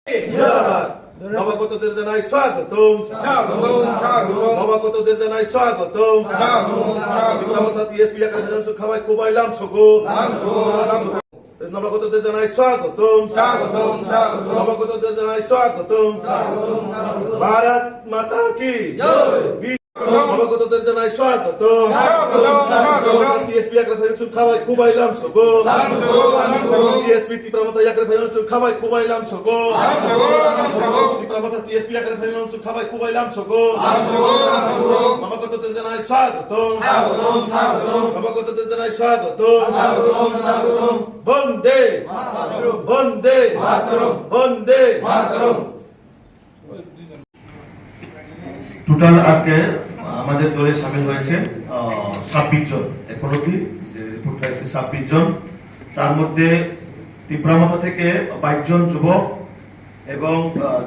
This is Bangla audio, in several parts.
নবাগতদের জানাই স্বাগতম। নবাগতদের জানাই স্বাগতম। টিএসপি খাবাই কোবাইলাম সগো। নবাগতদের জানাই স্বাগতম। নবাগতদের জানাই স্বাগতম। ভারত মাতা কি নবাগতদের জানাই স্বাগতম। টিএসপি খাবাই কোবাইলাম সগো। টিএসপি তীব্রমাতা খাবাই কোবাইলাম সগো। তীব্রমাতা টিএসপি খাবাই কোবাইলাম সগো। নবাগতদের জানাই স্বাগতম। নবাগতদের জানাই স্বাগতম। বন্দে বন্দে বন্দে টোটাল আজকে আমাদের দলে সামিল হয়েছে 26 জন। এখন অব্দি যে রিপোর্ট হয়েছে 26 জন, তার মধ্যে তীব্রমাথা থেকে 22 জন যুবক এবং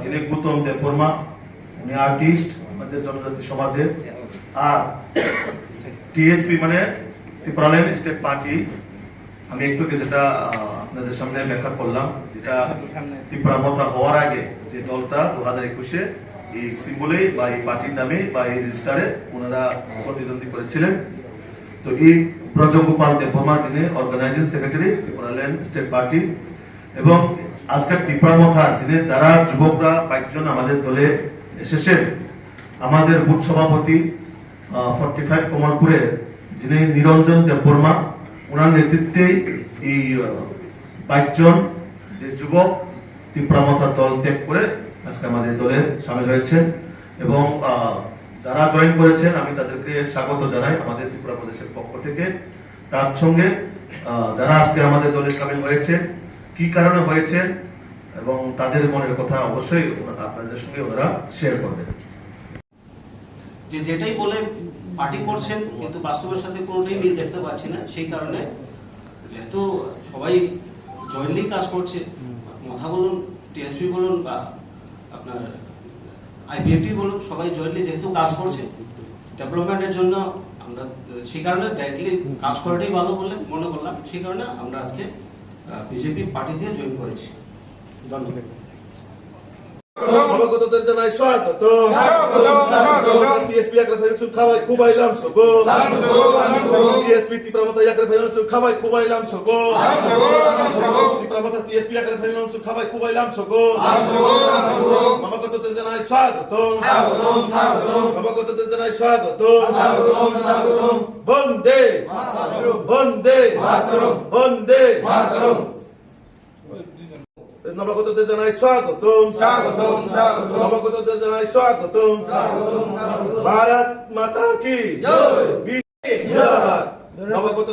যিনি গৌতম দেববর্মা, উনি আর্টিস্ট আমাদের জনজাতি সমাজের। আর টিএসপি মানে ত্রিপুরাল্যান্ড স্টেট পার্টি, আমি একটু যেটা আপনাদের সামনে ব্যাখ্যা করলাম, যেটা তীব্রমাথা হওয়ার আগে যে দলটা 2021-এ এই সিম্বলে বা এই পার্টির নামে বা এই রেজিস্টারে ওনারা প্রতিদ্বন্দ্বী করেছিলেন। তো এই ব্রজগোপাল দেববর্মা যিনি organising secretary Tripuraland state party, এবং আজকের তীব্রমাথা যিনি যারা যুবকরা 22 জন আমাদের দলে এসেছেন, আমাদের বুথ সভাপতি 45 কমলপুরের যিনি নিরঞ্জন দেববর্মা, ওনার নেতৃত্বে এই 22 জন যে যুবক তীব্রমাথা দল ত্যাগ করে আজকে আমাদের দলে সামিল হয়েছে। এবং যারা জয়েন করেছেন আমি তাদেরকে স্বাগত জানাই আমাদের ত্রিপুরা প্রদেশের পক্ষ থেকে। তার সঙ্গে যারা আজকে আমাদের দলে সামিল হয়েছে, কি কারণে হয়েছে এবং তাদের মনের কথা অবশ্যই আপনাদের সঙ্গে ওরা শেয়ার করবেন। যেটাই বলে পার্টি করছেন কিন্তু বাস্তবের সাথে কোনোটাই মিল দেখতে পাচ্ছি না। সেই কারণে যেহেতু সবাই জয়েন্টলি কাজ করছে, মাথা বলুন, টিএসপি বলুন বা আপনার আইপিএফটি বলুন, সবাই জয়েন্টলি যেহেতু কাজ করছে ডেভেলপমেন্টের জন্য, আমরা সেই কারণে ডাইরেক্টলি কাজ করাটাই ভালো বলে মনে করলাম। সেই কারণে আমরা আজকে বিজেপি পার্টি দিয়ে জয়েন করেছি। ধন্যবাদ। নবাগতদের জানাই স্বাগতম। টিএসপি খাবাই কোবাইলাম সগো। টিএসপি তীব্রমাথা খাবাই কোবাইলাম সগো। তীব্রমাথা টিএসপি খাবাই কোবাইলাম সগো। নবাগতদের জানাই স্বাগতম। নবাগতদের জানাই স্বাগতম। বন্দে বন্দে বন্দে নবাগতদের জানাই স্বাগতম। নবাগতদের জানাই স্বাগতম। ভারত মাতা কি নবাগত